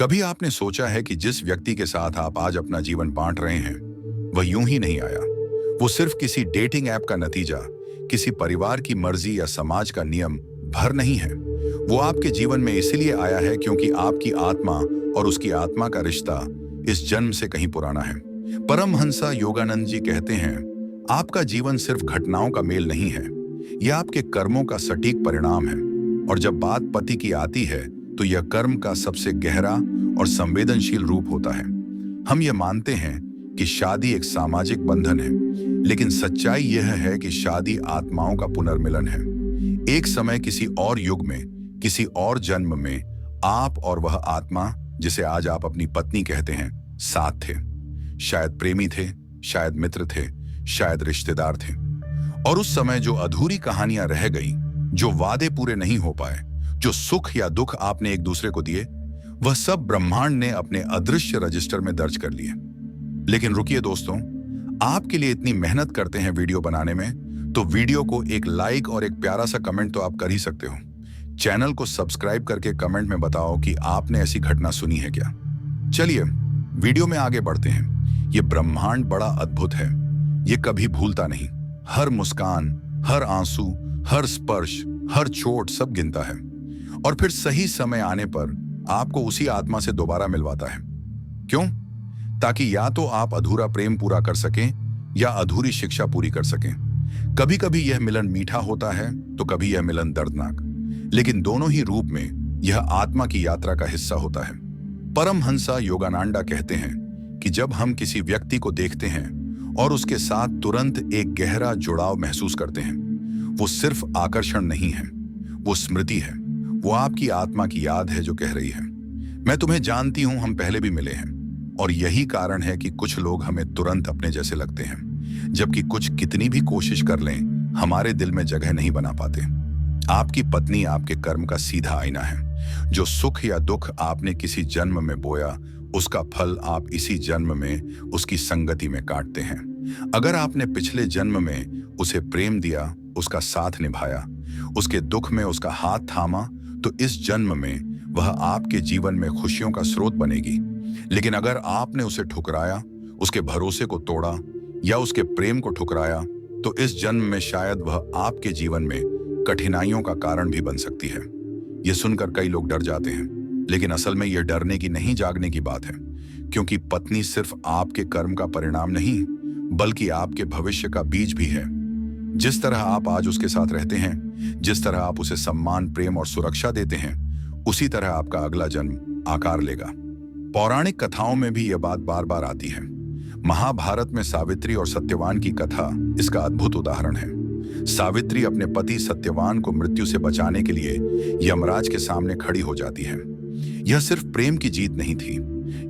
कभी आपने सोचा है कि जिस व्यक्ति के साथ आप आज अपना जीवन बांट रहे हैं, वह यूं ही नहीं आया। वो सिर्फ किसी डेटिंग ऐप का नतीजा, किसी परिवार की मर्जी या समाज का नियम भर नहीं है। वो आपके जीवन में इसलिए आया है क्योंकि आपकी आत्मा और उसकी आत्मा का रिश्ता इस जन्म से कहीं पुराना है। परमहंसा योगानंद जी कहते हैं, आपका जीवन सिर्फ घटनाओं का मेल नहीं है, यह आपके कर्मों का सटीक परिणाम है। और जब बात पति की आती है तो यह कर्म का सबसे गहरा और संवेदनशील रूप होता है। हम ये मानते हैं कि शादी एक सामाजिक बंधन है, लेकिन सच्चाई यह है कि शादी आत्माओं का पुनर्मिलन है। एक समय किसी और युग में, किसी और जन्म में आप और वह आत्मा, जिसे आज आप अपनी पत्नी कहते हैं, साथ थे। शायद प्रेमी थे, शायद मित्र थे, शायद रिश्तेदार थे। और उस समय जो अधूरी कहानियां रह गई, जो वादे पूरे नहीं हो पाए, जो सुख या दुख आपने एक दूसरे को दिए, वह सब ब्रह्मांड ने अपने अदृश्य रजिस्टर में दर्ज कर लिए। लेकिन रुकिए दोस्तों, आपके लिए इतनी मेहनत करते हैं वीडियो बनाने में, तो वीडियो को एक लाइक और एक प्यारा सा कमेंट तो आप कर ही सकते हो। चैनल को सब्सक्राइब करके कमेंट में बताओ कि आपने ऐसी घटना सुनी है क्या। चलिए वीडियो में आगे बढ़ते हैं। ये ब्रह्मांड बड़ा अद्भुत है। ये कभी भूलता नहीं। हर मुस्कान, हर आंसू, हर स्पर्श, हर चोट सब गिनता है और फिर सही समय आने पर आपको उसी आत्मा से दोबारा मिलवाता है। क्यों? ताकि या तो आप अधूरा प्रेम पूरा कर सकें या अधूरी शिक्षा पूरी कर सकें। कभी कभी यह मिलन मीठा होता है तो कभी यह मिलन दर्दनाक, लेकिन दोनों ही रूप में यह आत्मा की यात्रा का हिस्सा होता है। परमहंसा योगानंदा कहते हैं कि जब हम किसी व्यक्ति को देखते हैं और उसके साथ तुरंत एक गहरा जुड़ाव महसूस करते हैं, वो सिर्फ आकर्षण नहीं है, वो स्मृति है। वो आपकी आत्मा की याद है जो कह रही है, मैं तुम्हें जानती हूं, हम पहले भी मिले हैं। और यही कारण है कि कुछ लोग हमें तुरंत अपने जैसे लगते हैं, जबकि कुछ कितनी भी कोशिश कर लें, हमारे दिल में जगह नहीं बना पाते। आपकी पत्नी आपके कर्म का सीधा आईना है। जो सुख या दुख आपने किसी जन्म में बोया, उसका फल आप इसी जन्म में उसकी संगति में काटते हैं। अगर आपने पिछले जन्म में उसे प्रेम दिया, उसका साथ निभाया, उसके दुख में उसका हाथ थामा, तो इस जन्म में वह आपके जीवन में खुशियों का स्रोत बनेगी। लेकिन अगर आपने उसे ठुकराया, उसके भरोसे को तोड़ा या उसके प्रेम को ठुकराया, तो इस जन्म में शायद वह आपके जीवन में कठिनाइयों का कारण भी बन सकती है। यह सुनकर कई लोग डर जाते हैं, लेकिन असल में यह डरने की नहीं, जागने की बात है। क्योंकि पत्नी सिर्फ आपके कर्म का परिणाम नहीं, बल्कि आपके भविष्य का बीज भी है। जिस तरह आप आज उसके साथ रहते हैं, जिस तरह आप उसे सम्मान, प्रेम और सुरक्षा देते हैं, उसी तरह आपका अगला जन्म आकार लेगा। पौराणिक कथाओं में भी यह बात बार बार आती है। महाभारत में सावित्री और सत्यवान की कथा इसका अद्भुत उदाहरण है। सावित्री अपने पति सत्यवान को मृत्यु से बचाने के लिए यमराज के सामने खड़ी हो जाती है। यह सिर्फ प्रेम की जीत नहीं थी,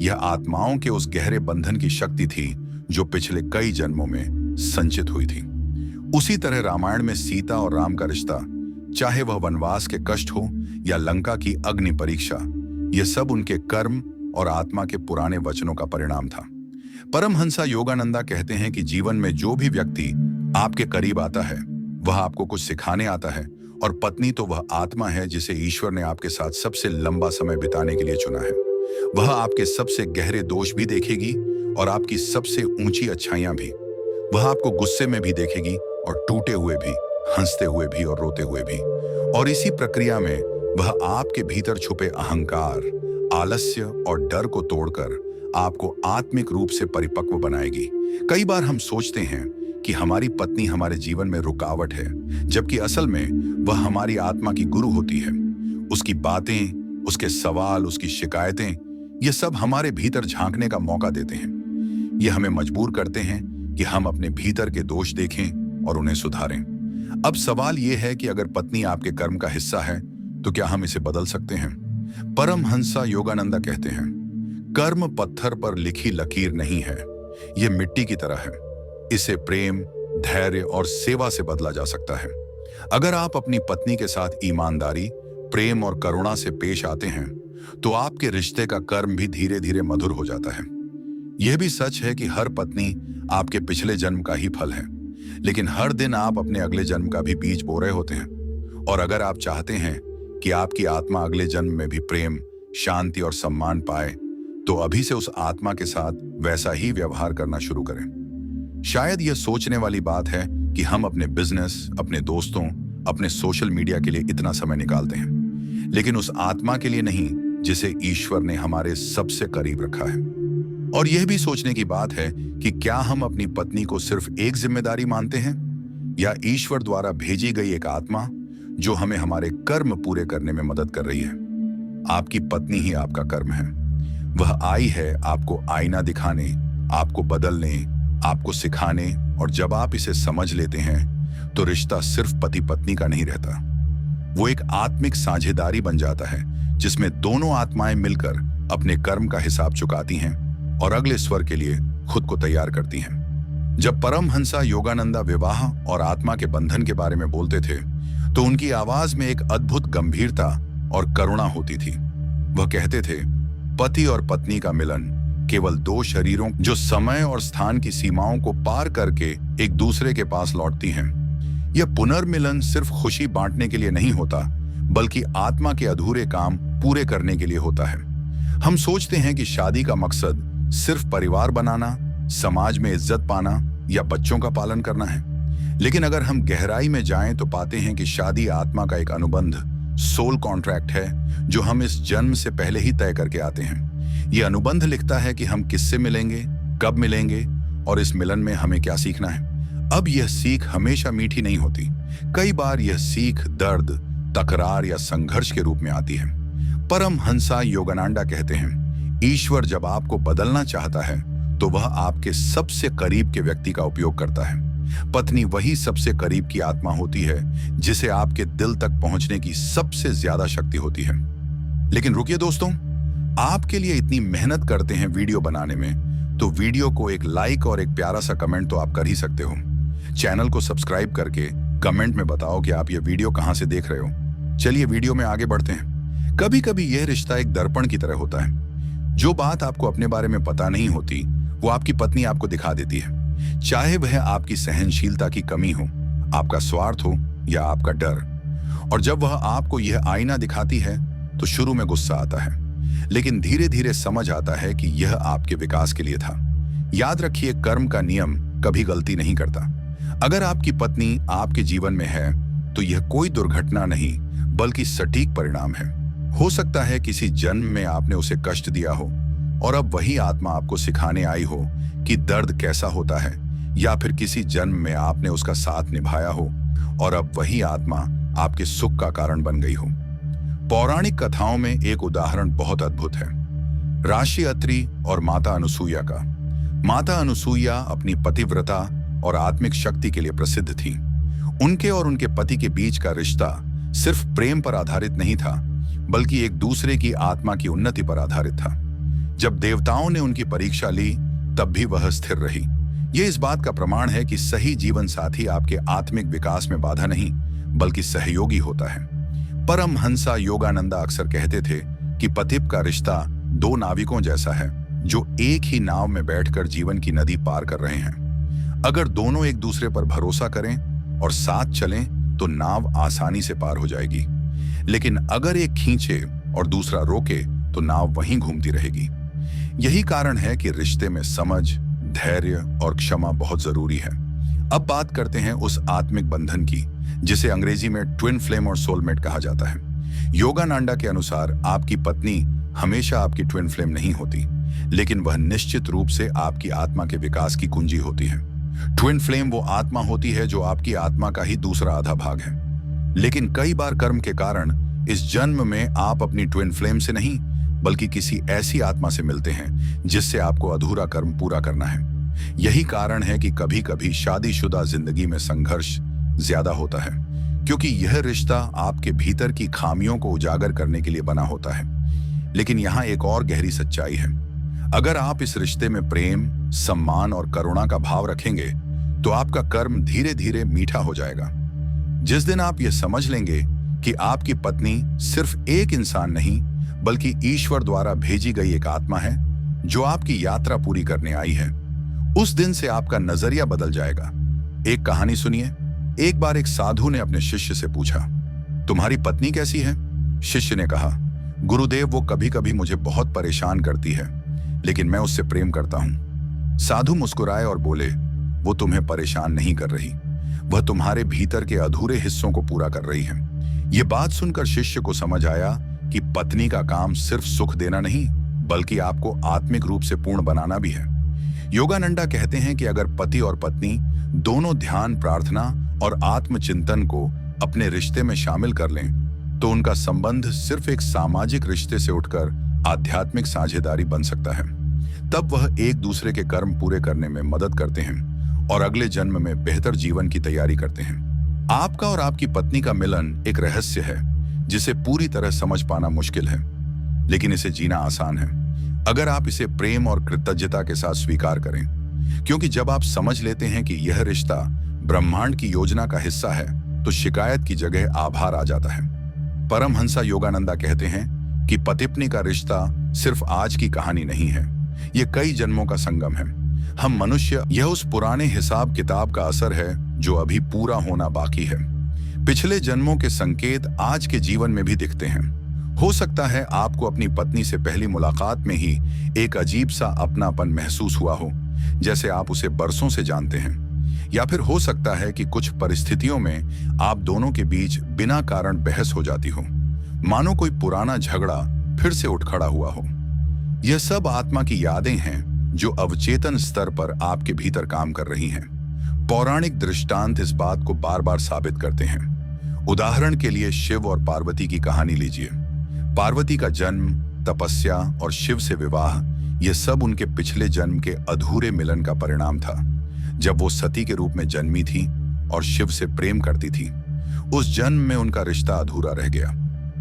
यह आत्माओं के उस गहरे बंधन की शक्ति थी जो पिछले कई जन्मों में संचित हुई थी। उसी तरह रामायण में सीता और राम का रिश्ता, चाहे वह वनवास के कष्ट हो या लंका की अग्नि परीक्षा, यह सब उनके कर्म और आत्मा के पुराने वचनों का परिणाम था। परमहंसा योगानंदा कहते हैं कि जीवन में जो भी व्यक्ति आपके करीब आता है, वह आपको कुछ सिखाने आता है, और पत्नी तो वह आत्मा है जिसे ईश्वर ने आपके साथ सबसे लंबा समय बिताने के लिए चुना है। वह आपके सबसे गहरे दोष भी देखेगी और आपकी सबसे ऊंची अच्छाइयां भी। वह आपको गुस्से में भी देखेगी और टूटे हुए भी, हंसते हुए भी और रोते हुए भी। और इसी प्रक्रिया में वह आपके भीतर छुपे अहंकार, आलस्य और डर को तोड़कर आपको आत्मिक रूप से परिपक्व बनाएगी। कई बार हम सोचते हैं कि हमारी पत्नी हमारे जीवन में रुकावट है, जबकि असल में वह हमारी आत्मा की गुरु होती है। उसकी बातें, उसके सवाल, उसकी शिकायतें, ये सब हमारे भीतर झांकने का मौका देते हैं। ये हमें मजबूर करते हैं कि हम अपने भीतर के दोष देखें और उन्हें सुधारें। अब सवाल यह है कि अगर पत्नी आपके कर्म का हिस्सा है, तो क्या हम इसे बदल सकते हैं? परमहंसा योगानंदा कहते हैं, कर्म पत्थर पर लिखी लकीर नहीं है, यह मिट्टी की तरह है। इसे प्रेम, धैर्य और सेवा से बदला जा सकता है। अगर आप अपनी पत्नी के साथ ईमानदारी, प्रेम और करुणा से पेश आते हैं, तो आपके रिश्ते का कर्म भी धीरे धीरे मधुर हो जाता है। यह भी सच है कि हर पत्नी आपके पिछले जन्म का ही फल है, लेकिन हर दिन आप अपने अगले जन्म का भी बीज बो रहे होते हैं। और अगर आप चाहते हैं कि आपकी आत्मा अगले जन्म में भी प्रेम, शांति और सम्मान पाए, तो अभी से उस आत्मा के साथ वैसा ही व्यवहार करना शुरू करें। शायद यह सोचने वाली बात है कि हम अपने बिजनेस, अपने दोस्तों, अपने सोशल मीडिया के लिए इतना समय निकालते हैं, लेकिन उस आत्मा के लिए नहीं जिसे ईश्वर ने हमारे सबसे करीब रखा है। और यह भी सोचने की बात है कि क्या हम अपनी पत्नी को सिर्फ एक जिम्मेदारी मानते हैं, या ईश्वर द्वारा भेजी गई एक आत्मा जो हमें हमारे कर्म पूरे करने में मदद कर रही है। आपकी पत्नी ही आपका कर्म है। वह आई है आपको आईना दिखाने, आपको बदलने, आपको सिखाने, और जब आप इसे समझ लेते हैं तो रिश्ता सिर्फ पति पत्नी का नहीं रहता। वो एक आत्मिक साझेदारी बन जाता है जिसमें दोनों आत्माएं मिलकर अपने कर्म का हिसाब चुकाती हैं और अगले स्वर के लिए खुद को तैयार करती हैं। जब परमहंसा योगानंदा विवाह और आत्मा के बंधन के बारे में बोलते थे तो उनकी आवाज में एक अद्भुत गंभीरता और करुणा होती थी। वह कहते थे, पति और पत्नी का मिलन केवल दो शरीरों जो समय और स्थान की सीमाओं को पार करके एक दूसरे के पास लौटती हैं। यह पुनर्मिलन सिर्फ खुशी बांटने के लिए नहीं होता, बल्कि आत्मा के अधूरे काम पूरे करने के लिए होता है। हम सोचते हैं कि शादी का मकसद सिर्फ परिवार बनाना, समाज में इज्जत पाना या बच्चों का पालन करना है, लेकिन अगर हम गहराई में जाएं तो पाते हैं कि शादी आत्मा का एक अनुबंध, सोल कॉन्ट्रैक्ट है जो हम इस जन्म से पहले ही तय करके आते हैं। यह अनुबंध लिखता है कि हम किससे मिलेंगे, कब मिलेंगे और इस मिलन में हमें क्या सीखना है। अब यह सीख हमेशा मीठी नहीं होती। कई बार यह सीख दर्द, तकरार या संघर्ष के रूप में आती है। परमहंसा योगानंदा कहते हैं, ईश्वर जब आपको बदलना चाहता है तो वह आपके सबसे करीब के व्यक्ति का उपयोग करता है। पत्नी वही सबसे करीब की आत्मा होती है जिसे आपके दिल तक पहुंचने की सबसे ज्यादा शक्ति होती है। लेकिन रुकिए दोस्तों, आपके लिए इतनी मेहनत करते हैं वीडियो बनाने में, तो वीडियो को एक लाइक और एक प्यारा सा कमेंट तो आप कर ही सकते हो। चैनल को सब्सक्राइब करके कमेंट में बताओ कि आप ये वीडियो कहां से देख रहे हो। चलिए वीडियो में आगे बढ़ते हैं। कभी कभी यह रिश्ता एक दर्पण की तरह होता है। जो बात आपको अपने बारे में पता नहीं होती वो आपकी पत्नी आपको दिखा देती है, चाहे वह आपकी सहनशीलता की कमी हो, आपका स्वार्थ हो या आपका डर। और जब वह आपको यह आईना दिखाती है तो शुरू में गुस्सा आता है, लेकिन धीरे धीरे समझ आता है कि यह आपके विकास के लिए था। याद रखिए, कर्म का नियम कभी गलती नहीं करता। अगर आपकी पत्नी आपके जीवन में है तो यह कोई दुर्घटना नहीं बल्कि सटीक परिणाम है। हो सकता है किसी जन्म में आपने उसे कष्ट दिया हो और अब वही आत्मा आपको सिखाने आई हो कि दर्द कैसा होता है, या फिर किसी जन्म में आपने उसका साथ निभाया हो और अब वही आत्मा आपके सुख का कारण बन गई हो। पौराणिक कथाओं में एक उदाहरण बहुत अद्भुत है, राशि अत्रि और माता अनुसूया का। माता अनुसूया अपनी पतिव्रता और आत्मिक शक्ति के लिए प्रसिद्ध थी। उनके और उनके पति के बीच का रिश्ता सिर्फ प्रेम पर आधारित नहीं था, बल्कि एक दूसरे की आत्मा की उन्नति पर आधारित था। जब देवताओं ने उनकी परीक्षा ली तब भी वह स्थिर रही। यह इस बात का प्रमाण है कि सही जीवन साथी आपके आत्मिक विकास में बाधा नहीं बल्कि सहयोगी होता है। परमहंसा योगानंदा अक्सर कहते थे कि पतिप का रिश्ता दो नाविकों जैसा है जो एक ही नाव में बैठकर जीवन की नदी पार कर रहे हैं। अगर दोनों एक दूसरे पर भरोसा करें और साथ चलें तो नाव आसानी से पार हो जाएगी, लेकिन अगर एक खींचे और दूसरा रोके तो नाव वहीं घूमती रहेगी। यही कारण है कि रिश्ते में समझ, धैर्य और क्षमा बहुत जरूरी है। अब बात करते हैं उस आत्मिक बंधन की जिसे अंग्रेजी में ट्विन फ्लेम और सोलमेट कहा जाता है। योगानंदा के अनुसार आपकी पत्नी हमेशा आपकी ट्विन फ्लेम नहीं होती, लेकिन वह निश्चित रूप से आपकी आत्मा के विकास की कुंजी होती है। ट्विन फ्लेम वो आत्मा होती है जो आपकी आत्मा का ही दूसरा आधा भाग है। लेकिन कई बार कर्म के कारण इस जन्म में आप अपनी ट्विन फ्लेम से नहीं बल्कि किसी ऐसी आत्मा से मिलते हैं जिससे आपको अधूरा कर्म पूरा करना है। यही कारण है कि कभी कभी शादीशुदा जिंदगी में संघर्ष ज्यादा होता है, क्योंकि यह रिश्ता आपके भीतर की खामियों को उजागर करने के लिए बना होता है। लेकिन यहाँ एक और गहरी सच्चाई है, अगर आप इस रिश्ते में प्रेम, सम्मान और करुणा का भाव रखेंगे तो आपका कर्म धीरे धीरे मीठा हो जाएगा। जिस दिन आप यह समझ लेंगे कि आपकी पत्नी सिर्फ एक इंसान नहीं बल्कि ईश्वर द्वारा भेजी गई एक आत्मा है जो आपकी यात्रा पूरी करने आई है, उस दिन से आपका नजरिया बदल जाएगा। एक कहानी सुनिए। एक बार एक साधु ने अपने शिष्य से पूछा, तुम्हारी पत्नी कैसी है? शिष्य ने कहा, गुरुदेव, वो कभी कभी मुझे बहुत परेशान करती है, लेकिन मैं उससे प्रेम करता हूं। साधु मुस्कुराए और बोले, वो तुम्हें परेशान नहीं कर रही, वह तुम्हारे भीतर के अधूरे हिस्सों को पूरा कर रही है। ये बात सुनकर शिष्य को समझ आया कि पत्नी का काम सिर्फ सुख देना नहीं, बल्कि आपको आत्मिक रूप से पूर्ण बनाना भी है। योगानंदा कहते हैं कि अगर पति और पत्नी दोनों ध्यान, प्रार्थना और आत्मचिंतन को अपने रिश्ते में शामिल कर लें, तो उनका संबंध सिर्फ एक सामाजिक रिश्ते से उठकर आध्यात्मिक साझेदारी बन सकता है। तब वह एक दूसरे के कर्म पूरे करने में मदद करते हैं और अगले जन्म में बेहतर जीवन की तैयारी करते हैं। आपका और आपकी पत्नी का मिलन एक रहस्य है जिसे पूरी तरह समझ पाना मुश्किल है, लेकिन इसे जीना आसान है अगर आप इसे प्रेम और कृतज्ञता के साथ स्वीकार करें। क्योंकि जब आप समझ लेते हैं कि यह रिश्ता ब्रह्मांड की योजना का हिस्सा है, तो शिकायत की जगह आभार आ जाता है। परमहंसा योगानंदा कहते हैं कि पति-पत्नी का रिश्ता सिर्फ आज की कहानी नहीं है, ये कई जन्मों का संगम है। हम मनुष्य, यह उस पुराने हिसाब किताब का असर है जो अभी पूरा होना बाकी है। पिछले जन्मों के संकेत आज के जीवन में भी दिखते हैं। हो सकता है आपको अपनी पत्नी से पहली मुलाकात में ही एक अजीब सा अपनापन महसूस हुआ हो, जैसे आप उसे बरसों से जानते हैं। या फिर हो सकता है कि कुछ परिस्थितियों में आप दोनों के बीच बिना कारण बहस हो जाती हो, मानो कोई पुराना झगड़ा फिर से उठ खड़ा हुआ हो। यह सब आत्मा की यादें हैं जो अवचेतन स्तर पर आपके भीतर काम कर रही हैं। पौराणिक दृष्टांत इस बात को बार बार साबित करते हैं। उदाहरण के लिए शिव और पार्वती की कहानी लीजिए। पार्वती का जन्म, तपस्या और शिव से विवाह, यह सब उनके पिछले जन्म के अधूरे मिलन का परिणाम था। जब वो सती के रूप में जन्मी थी और शिव से प्रेम करती थी, उस जन्म में उनका रिश्ता अधूरा रह गया,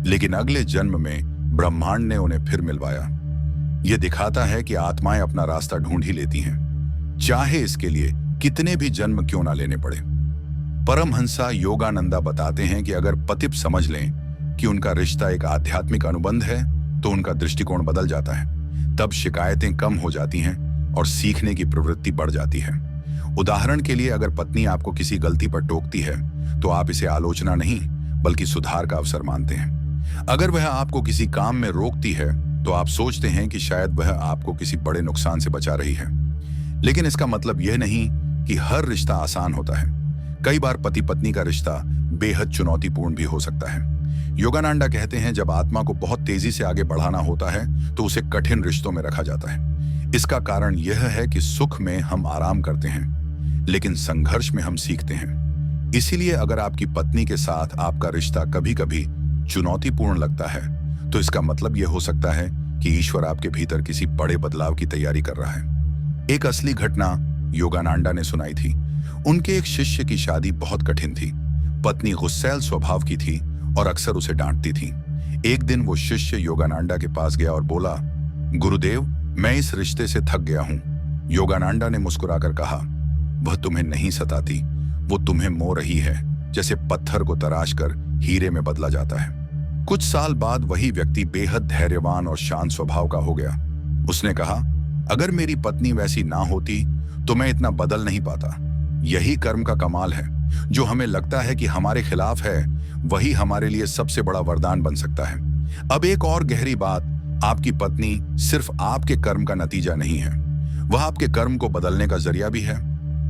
लेकिन अगले जन्म में ब्रह्मांड ने उन्हें फिर मिलवाया। यह दिखाता है कि आत्माएं अपना रास्ता ढूंढ ही लेती हैं, चाहे इसके लिए कितने भी जन्म क्यों ना लेने पड़े। परमहंसा योगानंदा बताते हैं कि अगर पति समझ लें कि उनका रिश्ता एक आध्यात्मिक अनुबंध है, तो उनका दृष्टिकोण बदल जाता है। तब शिकायतें कम हो जाती हैं और सीखने की प्रवृत्ति बढ़ जाती है। उदाहरण के लिए, अगर पत्नी आपको किसी गलती पर टोकती है, तो आप इसे आलोचना नहीं बल्कि सुधार का अवसर मानते हैं। अगर वह आपको किसी काम में रोकती है, तो आप सोचते हैं कि शायद वह आपको किसी बड़े नुकसान से बचा रही है। लेकिन इसका मतलब यह नहीं कि हर रिश्ता आसान होता है। कई बार पति पत्नी का रिश्ता बेहद चुनौतीपूर्ण भी हो सकता है। योगानंदा कहते हैं, जब आत्मा को बहुत तेजी से आगे बढ़ाना होता है, तो उसे कठिन रिश्तों में रखा जाता है। इसका कारण यह है कि सुख में हम आराम करते हैं, लेकिन संघर्ष में हम सीखते हैं। इसीलिए अगर आपकी पत्नी के साथ आपका रिश्ता कभी कभी चुनौतीपूर्ण लगता है, तो इसका मतलब यह हो सकता है कि ईश्वर आपके भीतर किसी बड़े बदलाव की तैयारी कर रहा है। एक असली घटना योगानंदा ने सुनाई थी। उनके एक शिष्य की शादी बहुत कठिन थी। पत्नी गुस्सैल स्वभाव की थी और अक्सर उसे डांटती थी। एक दिन वो शिष्य योगानंदा के पास गया और बोला, गुरुदेव, मैं इस रिश्ते से थक गया हूं। योगानंदा ने मुस्कुराकर कहा, वह तुम्हें नहीं सताती, वो तुम्हें मो रही है, जैसे पत्थर को तराश कर हीरे में बदला जाता है। कुछ साल बाद वही व्यक्ति बेहद धैर्यवान और शांत स्वभाव का हो गया। उसने कहा, अगर मेरी पत्नी वैसी ना होती तो मैं इतना बदल नहीं पाता। यही कर्म का कमाल है। जो हमें लगता है कि हमारे खिलाफ है, वही हमारे लिए सबसे बड़ा वरदान बन सकता है। अब एक और गहरी बात, आपकी पत्नी सिर्फ आपके कर्म का नतीजा नहीं है, वह आपके कर्म को बदलने का जरिया भी है।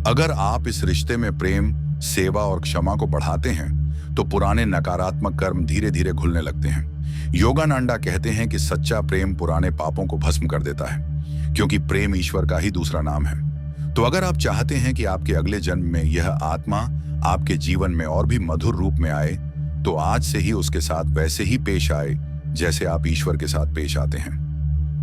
अगर आप इस रिश्ते में प्रेम, सेवा और क्षमा को बढ़ाते हैं, तो पुराने नकारात्मक कर्म धीरे धीरे घुलने लगते हैं। योगानंदा कहते हैं कि सच्चा प्रेम पुराने पापों को भस्म कर देता है, क्योंकि प्रेम ईश्वर का ही दूसरा नाम है। तो अगर आप चाहते हैं कि आपके अगले जन्म में यह आत्मा आपके जीवन में और भी मधुर रूप में आए, तो आज से ही उसके साथ वैसे ही पेश आए जैसे आप ईश्वर के साथ पेश आते हैं।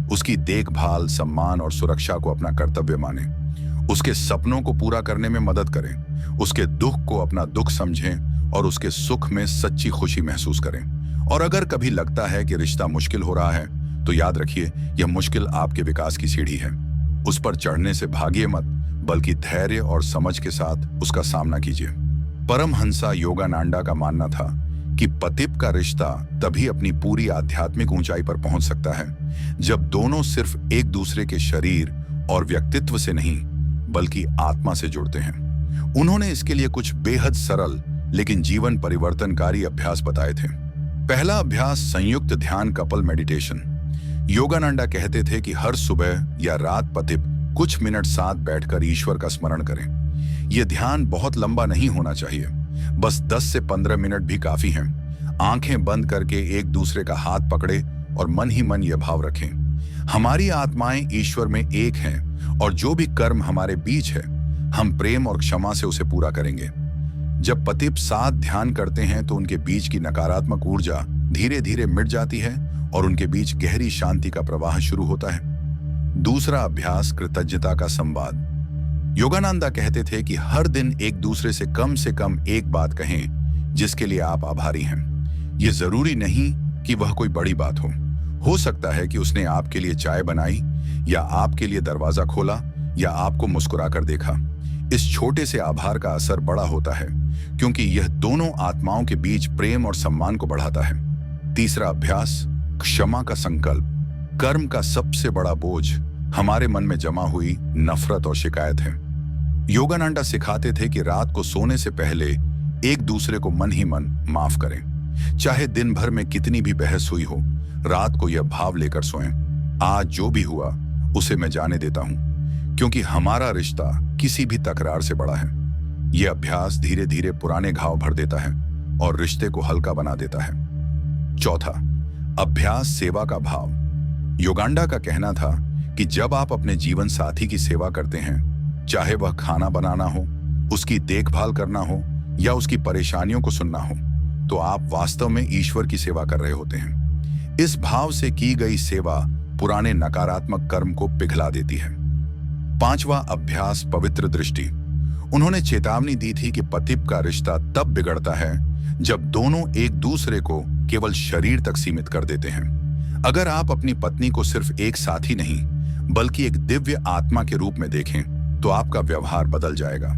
उसकी देखभाल, सम्मान और सुरक्षा को अपना कर्तव्य माने। उसके सपनों को पूरा करने में मदद करें। उसके दुख को अपना दुख समझें और उसके सुख में सच्ची खुशी महसूस करें। और अगर कभी लगता है कि रिश्ता मुश्किल हो रहा है, तो याद रखिए, यह मुश्किल आपके विकास की सीढ़ी है। उस पर चढ़ने से भागिए मत, बल्कि धैर्य और समझ के साथ उसका सामना कीजिए। परमहंसा योगानंदा का मानना था कि पति का रिश्ता तभी अपनी पूरी आध्यात्मिक ऊंचाई पर पहुंच सकता है, जब दोनों सिर्फ एक दूसरे के शरीर और व्यक्तित्व से नहीं, बल्कि आत्मा से जुड़ते हैं। उन्होंने इसके लिए कुछ बेहद सरल लेकिन जीवन परिवर्तनकारी अभ्यास बताए थे। पहला अभ्यास संयुक्त ध्यान कपल मेडिटेशन। योगानंदा कहते थे कि हर सुबह या रात पतिप कुछ मिनट साथ बैठकर ईश्वर का स्मरण करें। यह ध्यान बहुत लंबा नहीं होना चाहिए, बस 10 से 15 मिनट भी काफी हैं। आंखें बंद करके एक दूसरे का हाथ पकड़े और मन ही मन यह भाव रखें, हमारी आत्माएं ईश्वर में एक हैं और जो भी कर्म हमारे बीच है हम प्रेम और क्षमा से उसे पूरा करेंगे। जब पतिप साथ ध्यान करते हैं तो उनके बीच की नकारात्मक ऊर्जा धीरे धीरे मिट जाती है और उनके बीच गहरी शांति का प्रवाह शुरू होता है। दूसरा अभ्यास कृतज्ञता का संवाद। योगानंदा कहते थे कि हर दिन एक दूसरे से कम एक बात कहें जिसके लिए आप आभारी हैं। यह जरूरी नहीं कि वह कोई बड़ी बात हो सकता है कि उसने आपके लिए चाय बनाई या आपके लिए दरवाजा खोला या आपको मुस्कुराकर देखा। इस छोटे से आभार का असर बड़ा होता है क्योंकि यह दोनों आत्माओं के बीच प्रेम और सम्मान को बढ़ाता है। तीसरा अभ्यास क्षमा का संकल्प। कर्म का सबसे बड़ा बोझ हमारे मन में जमा हुई नफरत और शिकायत है। योगानंदा सिखाते थे कि रात को सोने से पहले एक दूसरे को मन ही मन माफ करें। चाहे दिन भर में कितनी भी बहस हुई हो, रात को यह भाव लेकर सोएं, आज जो भी हुआ उसे मैं जाने देता हूं, क्योंकि हमारा रिश्ता किसी भी तकरार से बड़ा है। यह अभ्यास धीरे धीरे पुराने घाव भर देता है और रिश्ते को हल्का बना देता है। चौथा अभ्यास सेवा का भाव। योगानंदा का कहना था कि जब आप अपने जीवन साथी की सेवा करते हैं, चाहे वह खाना बनाना हो, उसकी देखभाल करना हो या उसकी परेशानियों को सुनना हो, तो आप वास्तव में ईश्वर की सेवा कर रहे होते हैं। इस भाव से की गई सेवा पुराने नकारात्मक कर्म को पिघला देती है। पांचवा अभ्यास पवित्र दृष्टि। उन्होंने चेतावनी दी थी कि पतिप का रिश्ता तब बिगड़ता है जब दोनों एक दूसरे को केवल शरीर तक सीमित कर देते हैं। अगर आप अपनी पत्नी को सिर्फ एक साथी नहीं बल्कि एक दिव्य आत्मा के रूप में देखें तो आपका व्यवहार बदल जाएगा।